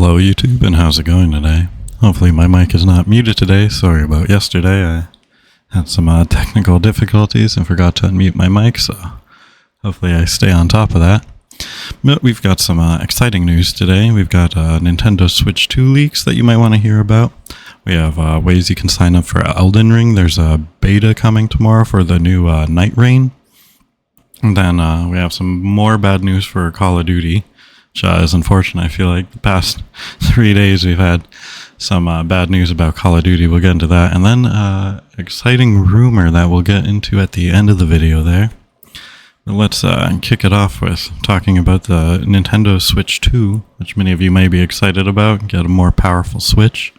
Hello YouTube, and how's it going today? Hopefully my mic is not muted today. Sorry about yesterday. I had some technical difficulties and forgot to unmute my mic, so hopefully I stay on top of that. But we've got some exciting news today. We've got Nintendo Switch 2 leaks that you might want to hear about. We have ways you can sign up for Elden Ring. There's a beta coming tomorrow for the new NightReign. And then we have some more bad news for Call of Duty, which is unfortunate. I feel like the past 3 days we've had some bad news about Call of Duty. We'll get into that. And then exciting rumor that we'll get into at the end of the video there. But let's kick it off with talking about the Nintendo Switch 2, which many of you may be excited about. Get a more powerful Switch.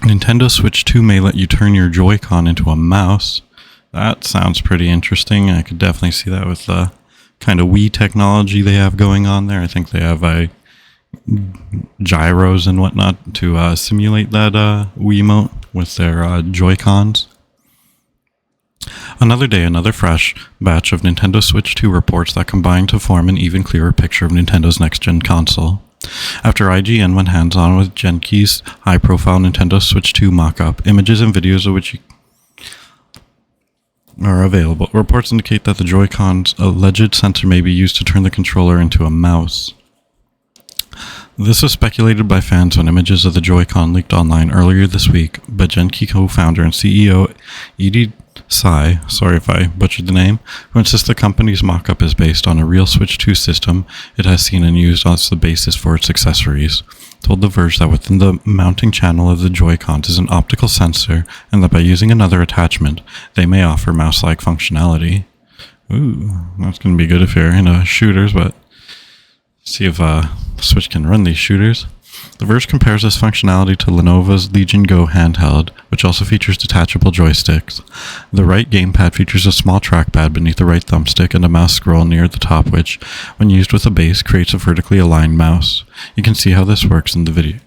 Nintendo Switch 2 may let you turn your Joy-Con into a mouse. That sounds pretty interesting. I could definitely see that with the kind of Wii technology they have going on there. I think they have gyros and whatnot to simulate that Wiimote with their Joy-Cons. Another day, another fresh batch of Nintendo Switch 2 reports that combine to form an even clearer picture of Nintendo's next-gen console. After IGN went hands-on with Genkey's high-profile Nintendo Switch 2 mock-up, images and videos of which are available. Reports indicate that the Joy-Con's alleged sensor may be used to turn the controller into a mouse. This was speculated by fans when images of the Joy-Con leaked online earlier this week, but Genkey co-founder and CEO Edie Tsai, sorry if I butchered the name, who insists the company's mock-up is based on a real Switch 2 system it has seen and used as the basis for its accessories, told The Verge that within the mounting channel of the Joy-Cons is an optical sensor, and that by using another attachment, they may offer mouse-like functionality. Ooh, that's going to be good if you're into shooters, but see if Switch can run these shooters. The Verge compares this functionality to Lenovo's Legion Go handheld, which also features detachable joysticks. The right gamepad features a small trackpad beneath the right thumbstick and a mouse scroll near the top which, when used with a base, creates a vertically aligned mouse. You can see how this works in the video.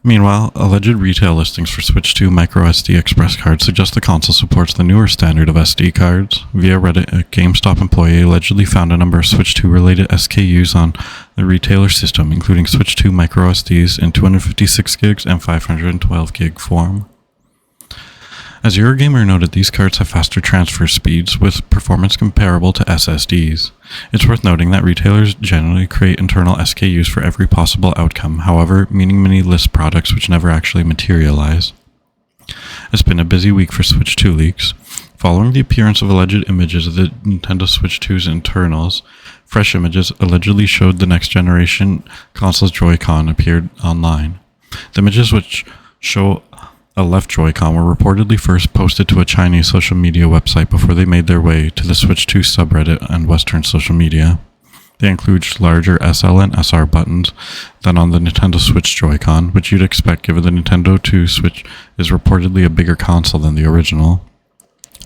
Meanwhile, alleged retail listings for Switch 2 microSD express cards suggest the console supports the newer standard of SD cards. Via Reddit, a GameStop employee allegedly found a number of Switch 2 related SKUs on the retailer system, including Switch 2 microSDs in 256 gigs and 512 gig form. As Eurogamer noted, these cards have faster transfer speeds with performance comparable to SSDs. It's worth noting that retailers generally create internal SKUs for every possible outcome, however, meaning many list products which never actually materialize. It's been a busy week for Switch 2 leaks. Following the appearance of alleged images of the Nintendo Switch 2's internals, fresh images allegedly showed the next generation console's Joy-Con appeared online. The images which show a left Joy-Con were reportedly first posted to a Chinese social media website before they made their way to the Switch 2 subreddit and Western social media. They include larger SL and SR buttons than on the Nintendo Switch Joy-Con, which you'd expect given the Nintendo 2 Switch is reportedly a bigger console than the original.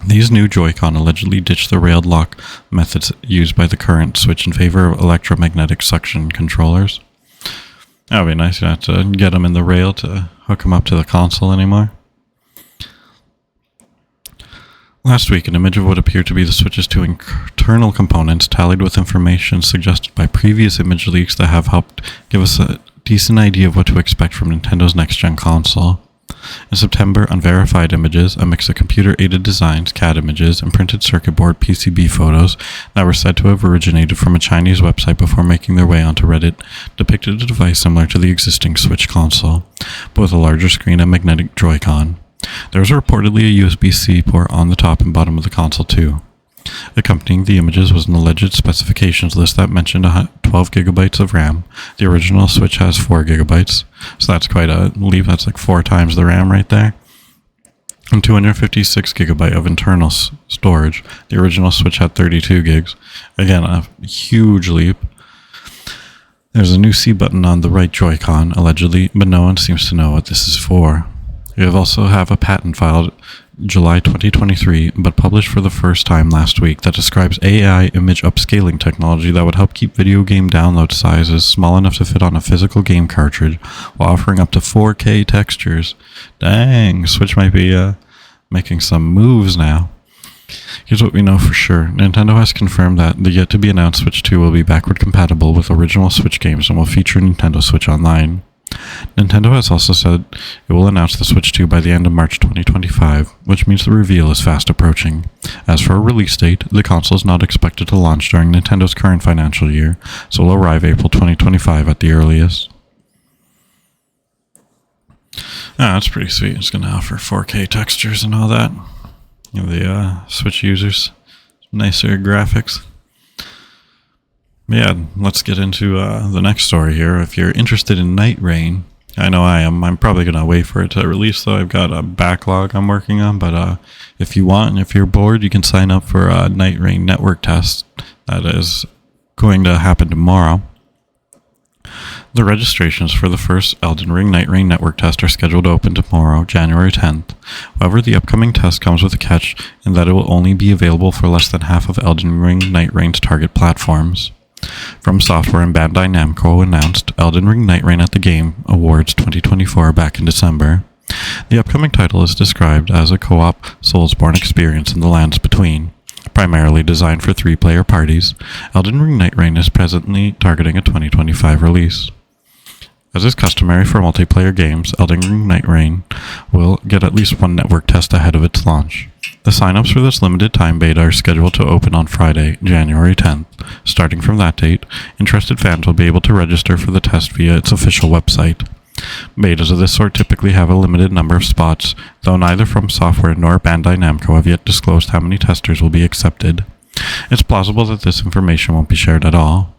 These new Joy-Con allegedly ditched the railed lock methods used by the current Switch in favor of electromagnetic suction controllers. That would be nice, you don't have to get them in the rail to hook them up to the console anymore. Last week, an image of what appeared to be the Switch's two internal components tallied with information suggested by previous image leaks that have helped give us a decent idea of what to expect from Nintendo's next-gen console. In September, unverified images, a mix of computer-aided designs, CAD images, and printed circuit board PCB photos that were said to have originated from a Chinese website before making their way onto Reddit depicted a device similar to the existing Switch console, but with a larger screen and magnetic Joy-Con. There was reportedly a USB-C port on the top and bottom of the console too. Accompanying the images was an alleged specifications list that mentioned 12 gigabytes of RAM. The original Switch has 4 gigabytes, so that's quite a leap. That's like 4 times the RAM right there. And 256 gigabyte of internal storage. The original Switch had 32 gigs. Again, a huge leap. There's a new C button on the right Joy-Con, allegedly, but no one seems to know what this is for. We also have a patent filed July 2023, but published for the first time last week, that describes AI image upscaling technology that would help keep video game download sizes small enough to fit on a physical game cartridge while offering up to 4K textures. Dang, Switch might be making some moves now. Here's what we know for sure. Nintendo has confirmed that the yet-to-be-announced Switch 2 will be backward compatible with original Switch games and will feature Nintendo Switch Online. Nintendo has also said it will announce the Switch 2 by the end of March 2025, which means the reveal is fast approaching. As for a release date, the console is not expected to launch during Nintendo's current financial year, so it will arrive April 2025 at the earliest. That's pretty sweet. It's going to offer 4K textures and all that. The Switch users, nicer graphics. Yeah, let's get into the next story here. If you're interested in NightReign, I know I am. I'm probably going to wait for it to release, though. I've got a backlog I'm working on, but if you want and if you're bored, you can sign up for a NightReign network test that is going to happen tomorrow. The registrations for the first Elden Ring NightReign network test are scheduled to open tomorrow, January 10th. However, the upcoming test comes with a catch in that it will only be available for less than half of Elden Ring NightReign's target platforms. From Software and Bandai Namco announced Elden Ring NightReign at the Game Awards 2024 back in December. The upcoming title is described as a co-op Soulsborne experience in the lands between. Primarily designed for 3-player parties, Elden Ring NightReign is presently targeting a 2025 release. As is customary for multiplayer games, Elden Ring NightReign will get at least one network test ahead of its launch. The sign-ups for this limited time beta are scheduled to open on Friday, January 10th. Starting from that date, interested fans will be able to register for the test via its official website. Betas of this sort typically have a limited number of spots, though neither From Software nor Bandai Namco have yet disclosed how many testers will be accepted. It's plausible that this information won't be shared at all.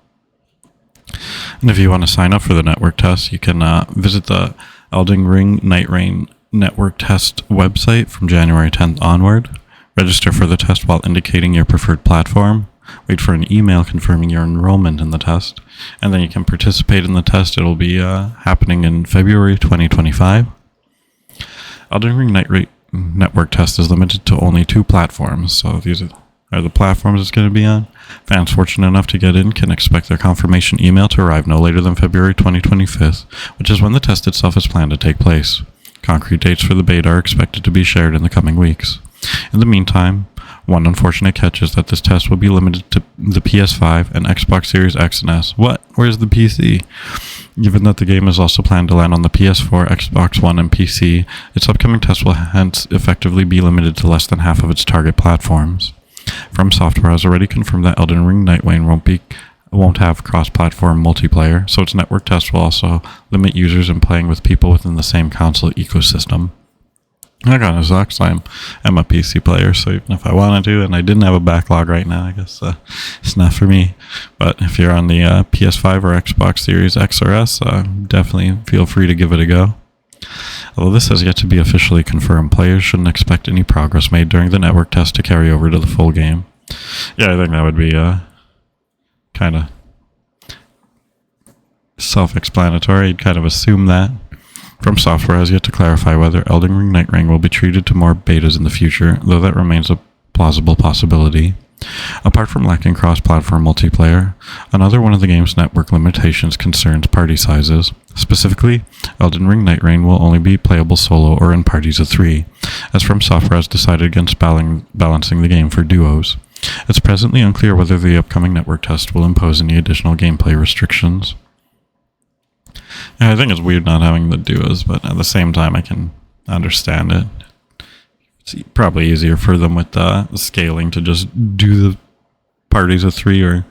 And if you want to sign up for the network test, you can visit the Elden Ring NightReign network test website from January 10th onward. Register for the test while indicating your preferred platform. Wait for an email confirming your enrollment in the test, and then you can participate in the test. It'll be happening in February 2025. Elden Ring NightReign network test is limited to only 2 platforms, so these are the platforms it's going to be on. Fans fortunate enough to get in can expect their confirmation email to arrive no later than February 2025, which is when the test itself is planned to take place. Concrete dates for the beta are expected to be shared in the coming weeks. In the meantime, one unfortunate catch is that this test will be limited to the PS5 and Xbox Series X and S. What? Where's the PC? Given that the game is also planned to land on the PS4, Xbox One, and PC, its upcoming test will hence effectively be limited to less than half of its target platforms. From Software has already confirmed that Elden Ring NightReign won't have cross-platform multiplayer, so its network test will also limit users in playing with people within the same console ecosystem. That kind of sucks. I'm a PC player, so even if I wanted to, and I didn't have a backlog right now, I guess it's not for me. But if you're on the PS5 or Xbox Series X or S, definitely feel free to give it a go. Although this has yet to be officially confirmed, players shouldn't expect any progress made during the network test to carry over to the full game. Yeah, I think that would be kind of self-explanatory. You'd kind of assume that. From Software has yet to clarify whether Elden Ring NightReign will be treated to more betas in the future, though that remains a plausible possibility. Apart from lacking cross-platform multiplayer, another one of the game's network limitations concerns party sizes. Specifically, Elden Ring NightReign will only be playable solo or in parties of 3, as From Software has decided against balancing the game for duos. It's presently unclear whether the upcoming network test will impose any additional gameplay restrictions. Yeah, I think it's weird not having the duos, but at the same time I can understand it. It's probably easier for them with the scaling to just do the parties of 3 or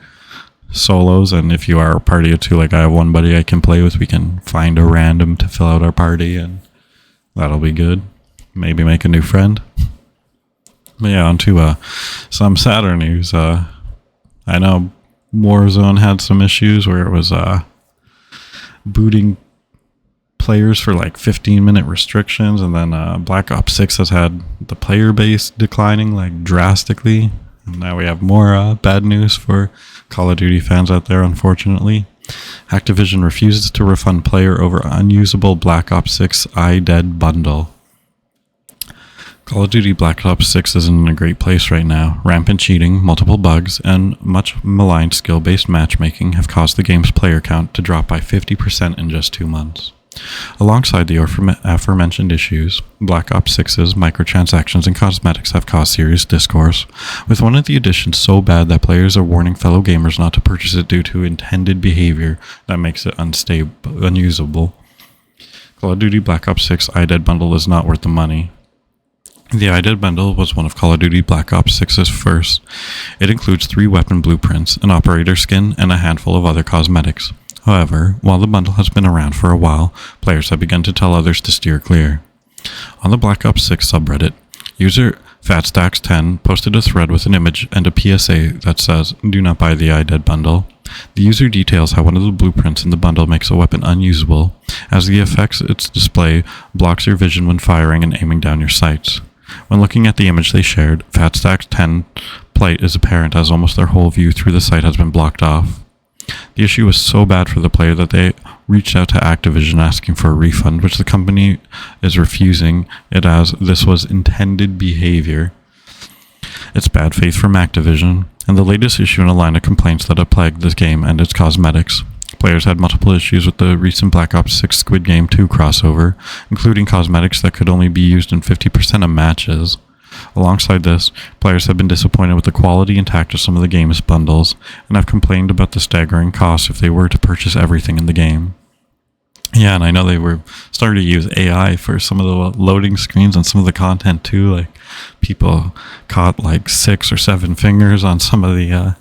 solos, and if you are a party of 2, like I have one buddy I can play with, we can find a random to fill out our party, and that'll be good. Maybe make a new friend. But yeah, on to some sadder news. I know Warzone had some issues where it was booting players for like 15-minute restrictions, and then Black Ops 6 has had the player base declining like drastically, and now we have more bad news for Call of Duty fans out there, unfortunately. Activision refuses to refund player over unusable Black Ops 6 iDead bundle. Call of Duty Black Ops 6 isn't in a great place right now. Rampant cheating, multiple bugs, and much maligned skill-based matchmaking have caused the game's player count to drop by 50% in just 2 months. Alongside the aforementioned issues, Black Ops 6's microtransactions and cosmetics have caused serious discourse, with one of the additions so bad that players are warning fellow gamers not to purchase it due to intended behavior that makes it unusable. Call of Duty Black Ops 6 iDead bundle is not worth the money. The iDead bundle was one of Call of Duty Black Ops 6's first. It includes 3 weapon blueprints, an operator skin, and a handful of other cosmetics. However, while the bundle has been around for a while, players have begun to tell others to steer clear. On the Black Ops 6 subreddit, user FatStacks10 posted a thread with an image and a PSA that says, "Do not buy the iDead bundle." The user details how one of the blueprints in the bundle makes a weapon unusable, as the effects its display blocks your vision when firing and aiming down your sights. When looking at the image they shared, FatStacks10 plight is apparent as almost their whole view through the sight has been blocked off. The issue was so bad for the player that they reached out to Activision asking for a refund, which the company is refusing it as this was intended behavior. It's bad faith from Activision, and the latest issue in a line of complaints that have plagued this game and its cosmetics. Players had multiple issues with the recent Black Ops 6 Squid Game 2 crossover, including cosmetics that could only be used in 50% of matches. Alongside this, players have been disappointed with the quality and tact of some of the game's bundles, and have complained about the staggering costs if they were to purchase everything in the game. Yeah, and I know they were starting to use AI for some of the loading screens and some of the content too. Like, people caught like 6 or 7 fingers on some of the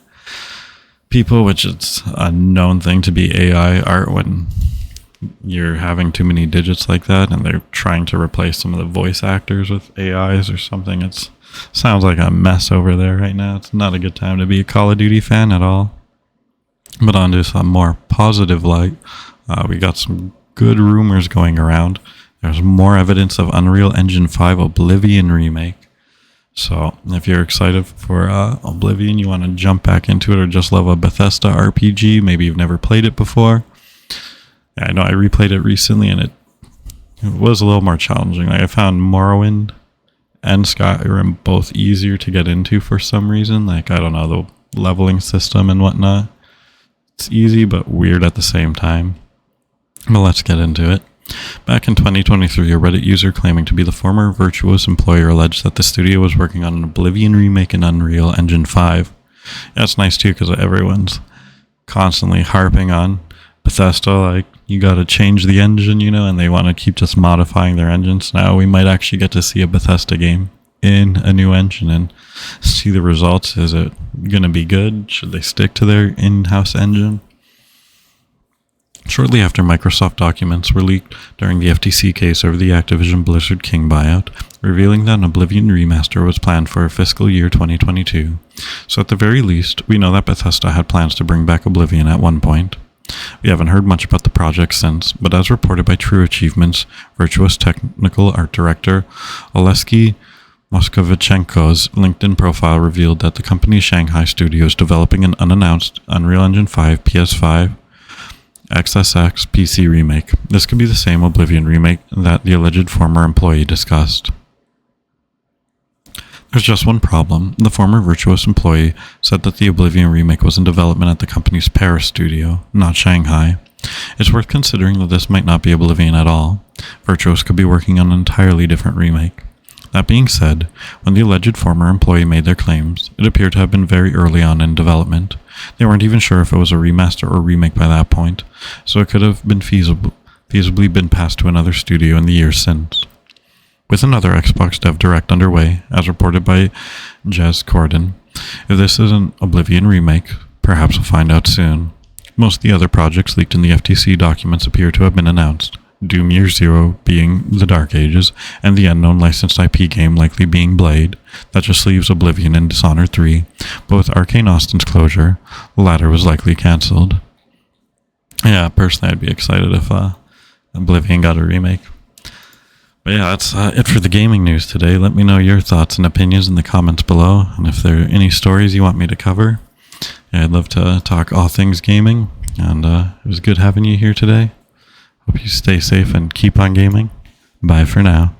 people, which is a known thing to be AI art when you're having too many digits like that, and they're trying to replace some of the voice actors with AIs or something. It sounds like a mess over there right now. It's not a good time to be a Call of Duty fan at all. But on to some more positive light, we got some good rumors going around. There's more evidence of Unreal Engine 5 Oblivion Remake. So if you're excited for Oblivion, you want to jump back into it, or just love a Bethesda RPG, maybe you've never played it before. Yeah, I know I replayed it recently, and it was a little more challenging. Like, I found Morrowind and Skyrim both easier to get into for some reason. Like, I don't know, the leveling system and whatnot. It's easy but weird at the same time. But let's get into it. Back in 2023, a Reddit user claiming to be the former Virtuos employer alleged that the studio was working on an Oblivion remake in Unreal Engine 5. Yeah, it's nice too, because everyone's constantly harping on Bethesda, like, you gotta change the engine, and they want to keep just modifying their engines. Now we might actually get to see a Bethesda game in a new engine and see the results. Is it gonna be good? Should they stick to their in-house engine? Shortly after, Microsoft documents were leaked during the FTC case over the Activision Blizzard King buyout, revealing that an Oblivion remaster was planned for fiscal year 2022. So at the very least, we know that Bethesda had plans to bring back Oblivion at one point. We haven't heard much about the project since, but as reported by True Achievements, Virtuous technical art director Oleksiy Moskvichenko's LinkedIn profile revealed that the company's Shanghai studio is developing an unannounced Unreal Engine 5 PS5 XSX PC remake. This could be the same Oblivion remake that the alleged former employee discussed. There's just one problem. The former Virtuos employee said that the Oblivion remake was in development at the company's Paris studio, not Shanghai. It's worth considering that this might not be Oblivion at all. Virtuos could be working on an entirely different remake. That being said, when the alleged former employee made their claims, it appeared to have been very early on in development. They weren't even sure if it was a remaster or remake by that point, so it could have been feasibly been passed to another studio in the years since. With another Xbox Dev Direct underway, as reported by Jez Corden, if this is an Oblivion remake, perhaps we'll find out soon. Most of the other projects leaked in the FTC documents appear to have been announced. Doom Year Zero being the Dark Ages, and the unknown licensed IP game likely being Blade. That just leaves Oblivion and Dishonored 3, but with Arcane Austin's closure, the latter was likely cancelled. Yeah, personally I'd be excited if Oblivion got a remake. But yeah, that's it for the gaming news today. Let me know your thoughts and opinions in the comments below, and if there are any stories you want me to cover. Yeah, I'd love to talk all things gaming, and it was good having you here today. Hope you stay safe and keep on gaming. Bye for now.